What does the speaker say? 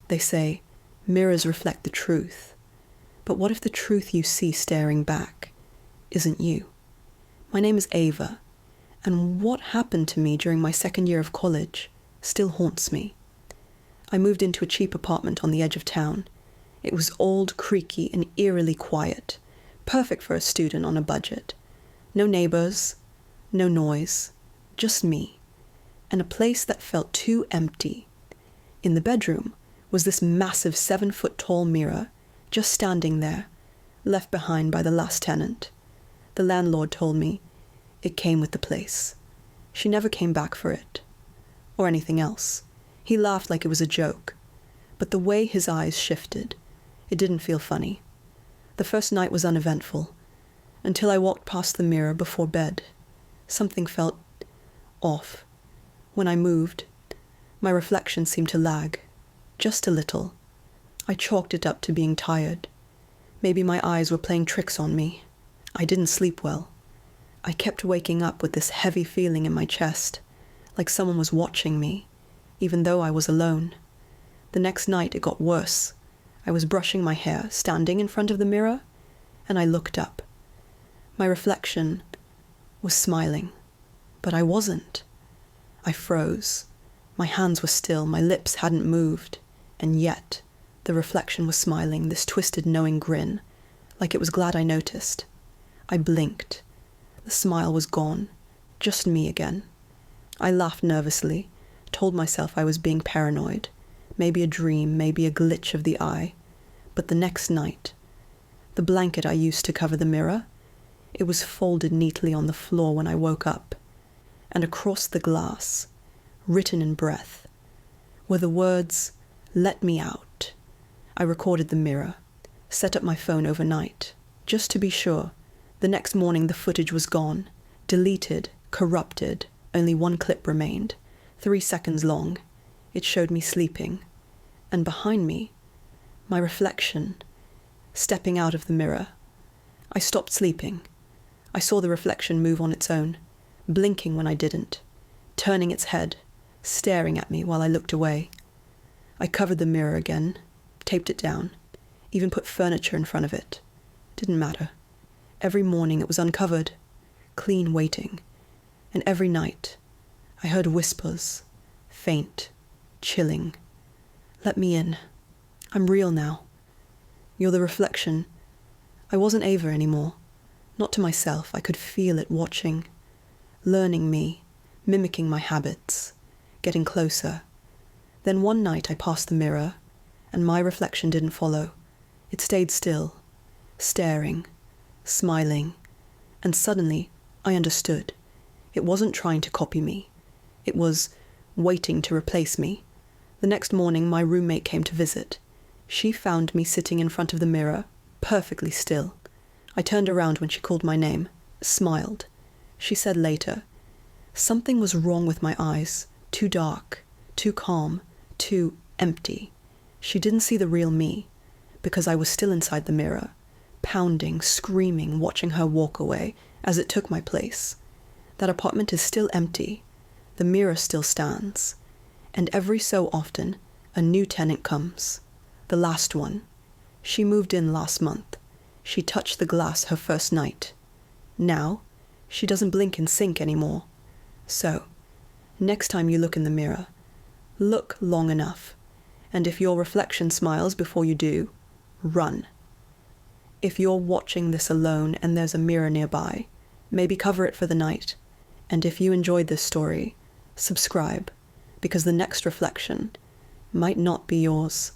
They say mirrors reflect the truth. But what if the truth you see staring back isn't you? My name is Ava, and what happened to me during my second year of college still haunts me. I moved into a cheap apartment on the edge of town. It was old, creaky, and eerily quiet, perfect for a student on a budget. No neighbors, no noise, just me, and a place that felt too empty. In the bedroom was this massive 7-foot-tall mirror, just standing there, left behind by the last tenant. The landlord told me it came with the place. She never came back for it, or anything else. He laughed like it was a joke, but the way his eyes shifted, it didn't feel funny. The first night was uneventful, until I walked past the mirror before bed. Something felt off. When I moved, my reflection seemed to lag, just a little. I chalked it up to being tired. Maybe my eyes were playing tricks on me. I didn't sleep well. I kept waking up with this heavy feeling in my chest, like someone was watching me, even though I was alone. The next night it got worse. I was brushing my hair, standing in front of the mirror, and I looked up. My reflection was smiling, but I wasn't. I froze. My hands were still, my lips hadn't moved, and yet the reflection was smiling, this twisted, knowing grin, like it was glad I noticed. I blinked. The smile was gone, just me again. I laughed nervously, told myself I was being paranoid, maybe a dream, maybe a glitch of the eye. But the next night, the blanket I used to cover the mirror, it was folded neatly on the floor when I woke up, and across the glass, written in breath, were the words, "Let me out." I recorded the mirror, set up my phone overnight, just to be sure. The next morning the footage was gone, deleted, corrupted. Only one clip remained, 3 seconds long. It showed me sleeping, and behind me, my reflection, stepping out of the mirror. I stopped sleeping. I saw the reflection move on its own, blinking when I didn't, turning its head, staring at me while I looked away. I covered the mirror again, taped it down, even put furniture in front of it. Didn't matter. Every morning it was uncovered, clean waiting, and every night I heard whispers, faint, chilling. Let me in. I'm real now. You're the reflection. I wasn't Ava anymore. Not to myself. I could feel it watching, learning me, mimicking my habits, getting closer. Then one night I passed the mirror, and my reflection didn't follow. It stayed still, staring, smiling, and suddenly I understood. It wasn't trying to copy me. It was waiting to replace me. The next morning my roommate came to visit. She found me sitting in front of the mirror, perfectly still. I turned around when she called my name, smiled. She said later, something was wrong with my eyes, too dark, too calm, too empty. She didn't see the real me, because I was still inside the mirror, pounding, screaming, watching her walk away as it took my place. That apartment is still empty. The mirror still stands. And every so often, a new tenant comes. The last one. She moved in last month. She touched the glass her first night. Now, she doesn't blink and sink anymore. So, next time you look in the mirror, look long enough. And if your reflection smiles before you do, run. If you're watching this alone and there's a mirror nearby, maybe cover it for the night. And if you enjoyed this story, subscribe, because the next reflection might not be yours.